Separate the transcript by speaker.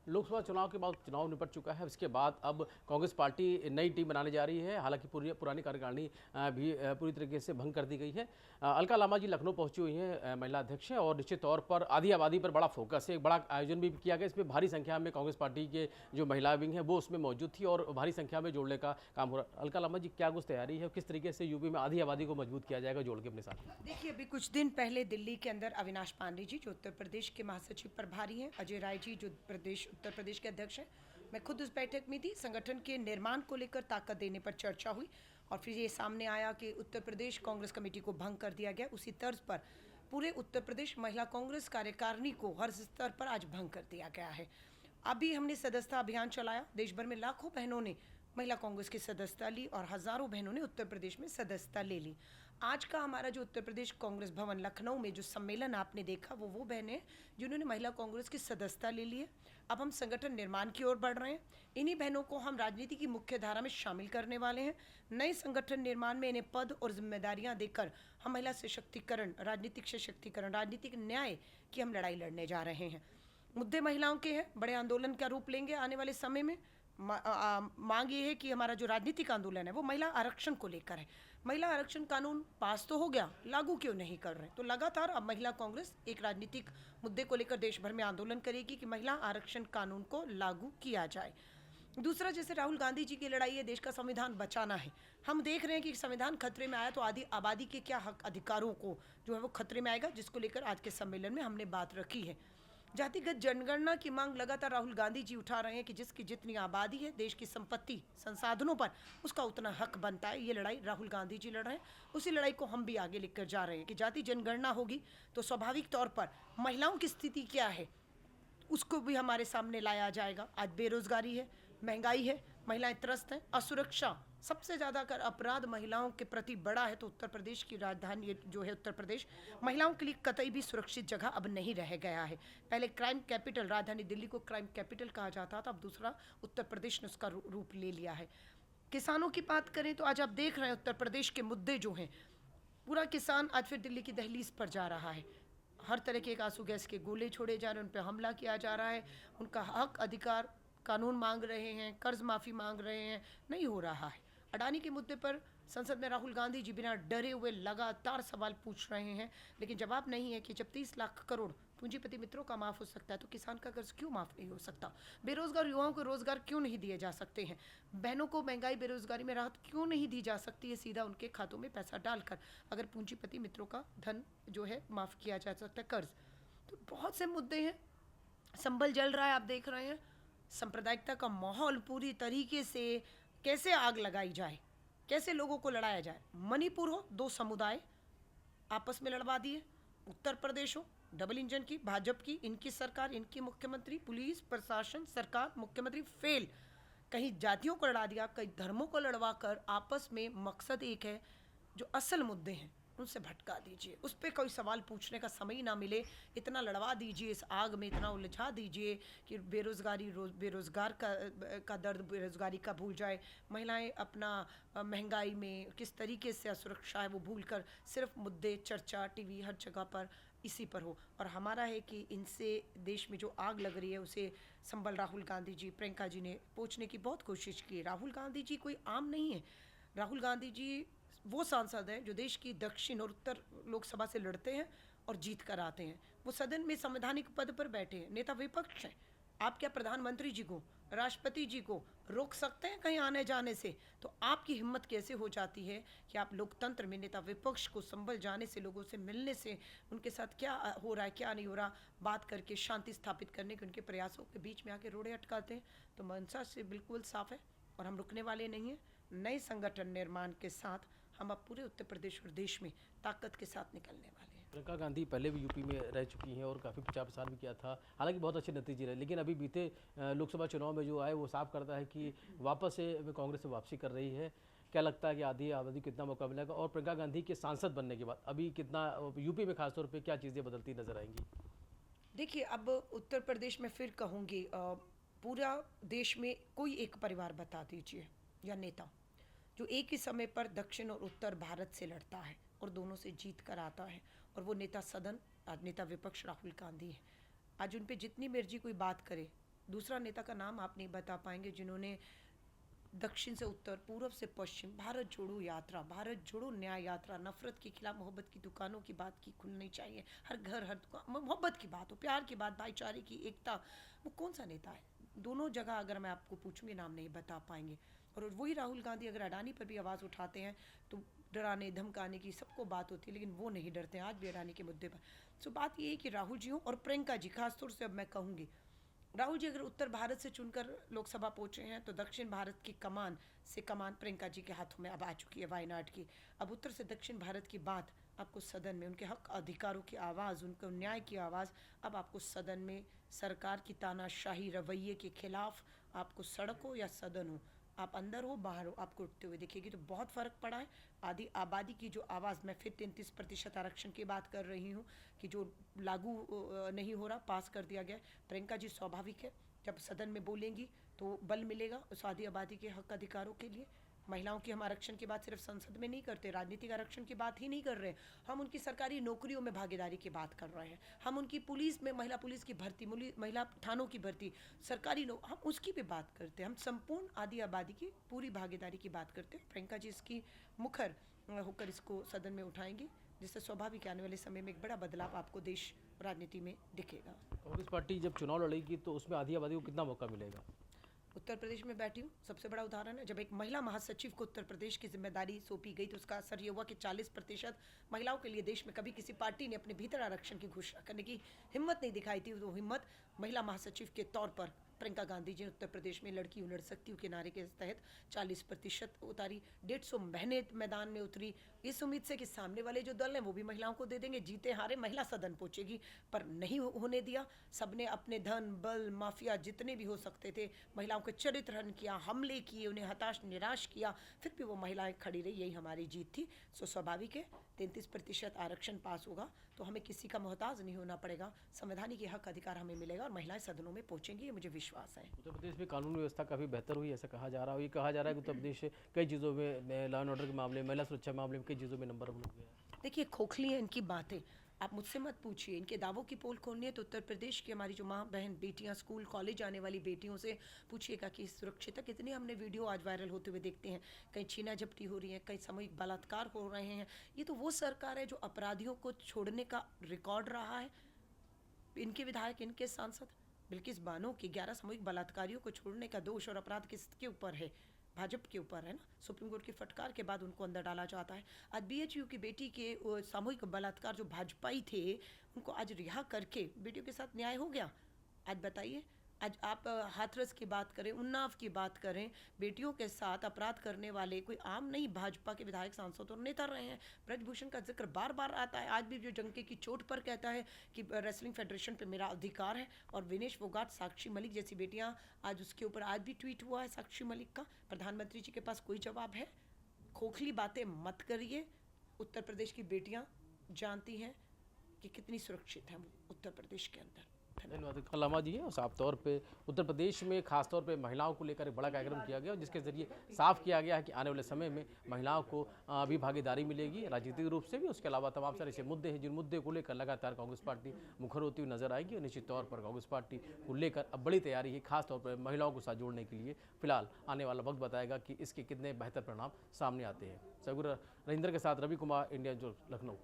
Speaker 1: लोकसभा चुनाव के बाद चुनाव निपट चुका है। इसके बाद अब कांग्रेस पार्टी नई टीम बनाने जा रही है। हालांकि पुरानी कार्यकारिणी भी पूरी तरीके से भंग कर दी गई है। अलका लामा जी लखनऊ पहुंची हुई हैं, महिला अध्यक्ष हैं, और निश्चित तौर पर आधी आबादी पर बड़ा फोकस है। एक बड़ा आयोजन भी किया गया। इसमें भारी संख्या में कांग्रेस पार्टी के जो महिला विंग है वो उसमें मौजूद थी और भारी संख्या में जोड़ने का काम हो रहा है। अलका लामा जी, क्या कुछ तैयारी है, किस तरीके से यूपी में आधी आबादी को मजबूत किया जाएगा जोड़ के अपने साथ?
Speaker 2: देखिए, अभी कुछ दिन पहले दिल्ली के अंदर अविनाश पांडे जी, जो उत्तर प्रदेश के महासचिव प्रभारी हैं, अजय राय जी, जो उत्तर प्रदेश के अध्यक्ष हैं, मैं खुद उस बैठक में थी। संगठन के निर्माण को लेकर ताकत देने पर चर्चा हुई और फिर ये सामने आया कि उत्तर प्रदेश कांग्रेस कमेटी को भंग कर दिया गया। उसी तर्ज पर पूरे उत्तर प्रदेश महिला कांग्रेस कार्यकारिणी को हर स्तर पर आज भंग कर दिया गया है। अभी हमने सदस्यता अभियान चलाया। देश भर में लाखों बहनों ने महिला कांग्रेस की सदस्यता ली और हजारों बहनों ने उत्तर प्रदेश में सदस्यता ले ली। आज का हमारा जो उत्तर प्रदेश कांग्रेस भवन लखनऊ में जो सम्मेलन आपने देखा, वो बहनें जिन्होंने महिला कांग्रेस की सदस्यता ले ली है। अब हम संगठन निर्माण की ओर बढ़ रहे हैं। इन्हीं बहनों को हम राजनीति की मुख्य धारा में शामिल करने वाले हैं। नए संगठन निर्माण में इन्हें पद और जिम्मेदारियां देकर हम महिला सशक्तिकरण, राजनीतिक सशक्तिकरण, राजनीतिक न्याय की हम लड़ाई लड़ने जा रहे हैं। मुद्दे महिलाओं के हैं, बड़े आंदोलन का रूप लेंगे आने वाले समय में। मांग ये है कि हमारा जो राजनीतिक आंदोलन है वो महिला आरक्षण को लेकर है। महिला आरक्षण कानून पास तो हो गया, लागू क्यों नहीं कर रहे? तो लगातार अब महिला कांग्रेस एक राजनीतिक मुद्दे को लेकर देश भर में आंदोलन करेगी कि महिला आरक्षण कानून को लागू किया जाए। दूसरा, जैसे राहुल गांधी जी की लड़ाई है, देश का संविधान बचाना है। हम देख रहे हैं कि संविधान खतरे में आया तो आदि आबादी के क्या हक अधिकारों को जो है वो खतरे में आएगा, जिसको लेकर आज के सम्मेलन में हमने बात रखी है। जातिगत जनगणना की मांग लगातार राहुल गांधी जी उठा रहे हैं कि जिसकी जितनी आबादी है, देश की संपत्ति संसाधनों पर उसका उतना हक बनता है। ये लड़ाई राहुल गांधी जी लड़ रहे हैं। उसी लड़ाई को हम भी आगे लेकर जा रहे हैं कि जाति जनगणना होगी तो स्वाभाविक तौर पर महिलाओं की स्थिति क्या है उसको भी हमारे सामने लाया जाएगा। आज बेरोजगारी है, महंगाई है, महिलाएं त्रस्त हैं, असुरक्षा, सबसे ज़्यादा अगर अपराध महिलाओं के प्रति बड़ा है तो उत्तर प्रदेश की राजधानी जो है उत्तर प्रदेश महिलाओं के लिए कतई भी सुरक्षित जगह अब नहीं रह गया है। पहले क्राइम कैपिटल, राजधानी दिल्ली को क्राइम कैपिटल कहा जाता था, अब दूसरा उत्तर प्रदेश ने उसका रूप ले लिया है। किसानों की बात करें तो आज आप देख रहे हैं उत्तर प्रदेश के मुद्दे जो हैं, पूरा किसान आज फिर दिल्ली की दहलीज पर जा रहा है। हर तरह के आंसू गैस के गोले छोड़े जा रहे हैं, उन पर हमला किया जा रहा है, उनका हक अधिकार कानून मांग रहे हैं, कर्ज माफ़ी मांग रहे हैं, नहीं हो रहा है। अडानी के मुद्दे पर संसद में राहुल गांधी जी बिना डरे हुए लगातार सवाल पूछ रहे हैं, लेकिन जवाब नहीं है कि जब 30 लाख करोड़ पूंजीपति मित्रों का माफ़ हो सकता है तो किसान का कर्ज क्यों माफ़ नहीं हो सकता? बेरोजगार युवाओं को रोजगार क्यों नहीं दिए जा सकते हैं? बहनों को महंगाई बेरोजगारी में राहत क्यों नहीं दी जा सकती है सीधा उनके खातों में पैसा डालकर, अगर पूंजीपति मित्रों का धन जो है माफ़ किया जा सकता है, कर्ज? तो बहुत से मुद्दे हैं। संभल जल रहा है, आप देख रहे हैं। सांप्रदायिकता का माहौल पूरी तरीके से कैसे आग लगाई जाए, कैसे लोगों को लड़ाया जाए। मणिपुर हो, दो समुदाय आपस में लड़वा दिए। उत्तर प्रदेश हो, डबल इंजन की भाजपा की, इनकी सरकार, इनकी मुख्यमंत्री, पुलिस प्रशासन, सरकार, मुख्यमंत्री फेल। कहीं जातियों को लड़ा दिया, कहीं धर्मों को लड़वा कर आपस में मकसद एक है, जो असल मुद्दे हैं उनसे भटका दीजिए। उस पर कोई सवाल पूछने का समय ही ना मिले, इतना लड़वा दीजिए, इस आग में इतना उलझा दीजिए कि बेरोजगारी बेरोजगार का दर्द बेरोजगारी का भूल जाए। महिलाएं अपना महंगाई में किस तरीके से असुरक्षा है वो भूल कर सिर्फ मुद्दे, चर्चा टीवी हर जगह पर इसी पर हो। और हमारा है कि इनसे देश में जो आग लग रही है उसे संभल राहुल गांधी जी, प्रियंका जी ने पोंछने की बहुत कोशिश की। राहुल गांधी जी कोई आम नहीं है। राहुल गांधी जी वो सांसद हैं जो देश की दक्षिण और उत्तर लोकसभा से लड़ते हैं और जीत कर आते हैं। वो सदन में संवैधानिक पद पर बैठे हैं, नेता विपक्ष हैं। आप क्या प्रधानमंत्री जी को, राष्ट्रपति जी को रोक सकते हैं कहीं आने जाने से? तो आपकी हिम्मत कैसे हो जाती है कि आप लोकतंत्र में नेता विपक्ष को संभल जाने से, लोगों से मिलने से, उनके साथ क्या हो रहा है क्या नहीं हो रहा बात करके शांति स्थापित करने के उनके प्रयासों के बीच में आके रोड़े अटकाते हैं? तो मंशा से बिल्कुल साफ है और हम रुकने वाले नहीं हैं। नए संगठन निर्माण के साथ हम अब पूरे उत्तर प्रदेश और देश में ताकत के साथ निकलने वाले हैं।
Speaker 1: प्रियंका गांधी पहले भी यूपी में रह चुकी हैं और काफ़ी प्रचार प्रसार भी किया था, हालांकि बहुत अच्छे नतीजे रहे, लेकिन अभी बीते लोकसभा चुनाव में जो आए वो साफ करता है कि वापस से कांग्रेस से वापसी कर रही है। क्या लगता है कि आधी आबादी को कितना मौका मिलेगा और प्रियंका गांधी के सांसद बनने के बाद अभी कितना यूपी में खासतौर पर क्या चीज़ें बदलती नजर आएंगी?
Speaker 2: देखिए, अब उत्तर प्रदेश में फिर कहूँगी, पूरा देश में कोई एक परिवार बता दीजिए या नेता जो एक ही समय पर दक्षिण और उत्तर भारत से लड़ता है और दोनों से जीत कर आता है, और वो नेता सदन, नेता विपक्ष राहुल गांधी है। आज उन पे जितनी मर्जी कोई बात करे, दूसरा नेता का नाम आप नहीं बता पाएंगे जिन्होंने दक्षिण से उत्तर, पूर्व से पश्चिम, भारत जोड़ो यात्रा, भारत जोड़ो न्याय यात्रा, नफरत के खिलाफ मोहब्बत की दुकानों की बात की खुलनी चाहिए, हर घर हर दुकान मोहब्बत की बात हो, प्यार की बात, भाईचारे की, एकता। वो कौन सा नेता है? दोनों जगह अगर मैं आपको पूछूंगी नाम नहीं बता पाएंगे। और वही राहुल गांधी अगर अडानी पर भी आवाज़ उठाते हैं तो डराने धमकाने की सबको बात होती है, लेकिन वो नहीं डरते आज भी अडानी के मुद्दे पर। सो बात ये है कि राहुल जी हो और प्रियंका जी, खासतौर से अब मैं कहूँगी राहुल जी अगर उत्तर भारत से चुनकर लोकसभा पहुंचे हैं तो दक्षिण भारत की कमान प्रियंका जी के हाथों में अब आ चुकी है वायनाड की। अब उत्तर से दक्षिण भारत की बात आपको सदन में उनके हक अधिकारों की आवाज़, उनको न्याय की आवाज़ अब आपको सदन में सरकार की तानाशाही रवैये के खिलाफ आपको सड़क हो या सदन हो, आप अंदर हो बाहर हो, आपको उठते हुए दिखेगी। तो बहुत फ़र्क पड़ा है। आदि आबादी की जो आवाज़, मैं फिर 33% आरक्षण की बात कर रही हूँ कि जो लागू नहीं हो रहा, पास कर दिया गया। प्रियंका जी स्वाभाविक है जब सदन में बोलेंगी तो बल मिलेगा उस आदि आबादी के हक अधिकारों के लिए। महिलाओं की हम आरक्षण की बात सिर्फ संसद में नहीं करते, राजनीतिक आरक्षण की बात ही नहीं कर रहे, हम उनकी सरकारी नौकरियों में भागीदारी की बात कर रहे हैं, हम उनकी पुलिस में महिला पुलिस की भर्ती, महिला थानों की भर्ती, सरकारी हम उसकी भी बात करते हैं। हम संपूर्ण आदि आबादी की पूरी भागीदारी की बात करते हैं। प्रियंका जी इसकी मुखर होकर इसको सदन में उठाएंगी, जिससे स्वाभाविक आने वाले समय में एक बड़ा बदलाव आपको देश राजनीति में दिखेगा।
Speaker 1: कांग्रेस पार्टी जब चुनाव लड़ेगी तो उसमें आधी आबादी को कितना मौका मिलेगा?
Speaker 2: उत्तर प्रदेश में बैठी हूँ, सबसे बड़ा उदाहरण है। जब एक महिला महासचिव को उत्तर प्रदेश की जिम्मेदारी सौंपी गई तो उसका असर ये हुआ कि 40% महिलाओं के लिए देश में कभी किसी पार्टी ने अपने भीतर आरक्षण की घोषणा करने की हिम्मत नहीं दिखाई थी। वो हिम्मत महिला महासचिव के तौर पर प्रियंका गांधी जी ने उत्तर प्रदेश में लड़की हूँ लड़ सकती हूँ के नारे के तहत 40% उतारी। 150 महीने मैदान में उतरी इस उम्मीद से कि सामने वाले जो दल हैं वो भी महिलाओं को दे देंगे, जीते हारे महिला सदन पहुंचेगी, पर नहीं होने दिया। सबने अपने धन बल माफिया जितने भी हो सकते थे महिलाओं के चरित्र हनन किया, हमले किए, उन्हें हताश निराश किया, फिर भी वो महिलाएं खड़ी रही, यही हमारी जीत थी। सो स्वाभाविक है 33% आरक्षण पास होगा तो हमें किसी का मोहताज नहीं होना पड़ेगा, संवैधानिक हक अधिकार हमें मिलेगा और महिलाएं सदनों में पहुंचेंगी, ये मुझे विश्वास है।
Speaker 1: उत्तर प्रदेश में कानून व्यवस्था काफ़ी बेहतर हुई ऐसा कहा जा रहा है। ये कहा जा रहा है कि उत्तर प्रदेश कई चीज़ों में लॉ एंड ऑर्डर के मामले में, महिला सुरक्षा मामले में कई चीज़ों में नंबर 1 हो गया।
Speaker 2: देखिए खोखली है इनकी बातें, आप मुझसे मत पूछिए। इनके दावों की पोल खोलनी है तो उत्तर प्रदेश की हमारी जो माँ बहन बेटियां, स्कूल कॉलेज जाने वाली बेटियों से पूछिएगा कि सुरक्षित है। कितने हमने वीडियो आज वायरल होते हुए देखते हैं, कहीं छीना झपटी हो रही है, कहीं सामूहिक बलात्कार हो रहे हैं। ये तो वो सरकार है जो अपराधियों को छोड़ने का रिकॉर्ड रहा है। इनके विधायक, इनके सांसद, बिल्किस बानो की 11 सामूहिक बलात्कारियों को छोड़ने का दोष और अपराध किसके ऊपर है? भाजपा के ऊपर है ना। सुप्रीम कोर्ट की फटकार के बाद उनको अंदर डाला जाता है। आज बीएचयू की बेटी के सामूहिक बलात्कार जो भाजपाई थे उनको आज रिहा करके बेटियों के साथ न्याय हो गया। आज बताइए, आज आप हाथरस की बात करें, उन्नाव की बात करें, बेटियों के साथ अपराध करने वाले कोई आम नहीं भाजपा के विधायक सांसद और नेता रहे हैं। ब्रजभूषण का जिक्र बार बार आता है, आज भी जो जंके की चोट पर कहता है कि रेसलिंग फेडरेशन पे मेरा अधिकार है। और विनेश फोगाट, साक्षी मलिक जैसी बेटियां, आज उसके ऊपर आज भी ट्वीट हुआ है साक्षी मलिक का। प्रधानमंत्री जी के पास कोई जवाब है? खोखली बातें मत करिए। उत्तर प्रदेश की बेटियां जानती हैं कि कितनी सुरक्षित है वो उत्तर प्रदेश के अंदर।
Speaker 1: धन्यवाद लामा जी है। और साफ तौर पे उत्तर प्रदेश में खासतौर पे महिलाओं को लेकर एक बड़ा कार्यक्रम किया गया जिसके जरिए साफ किया गया है कि आने वाले समय में महिलाओं को भी भागीदारी मिलेगी राजनीतिक रूप से भी। उसके अलावा तमाम सारे ऐसे मुद्दे हैं जिन मुद्दे को लेकर लगातार कांग्रेस पार्टी मुखर होती हुई नजर आएगी। और निश्चित तौर पर कांग्रेस पार्टी को लेकर अब बड़ी तैयारी है, खासतौर पर महिलाओं को साथ जोड़ने के लिए। फिलहाल आने वाला वक्त बताएगा कि इसके कितने बेहतर परिणाम सामने आते हैं। सगुर रविंद्र के साथ रवि कुमार, इंडिया जो लखनऊ।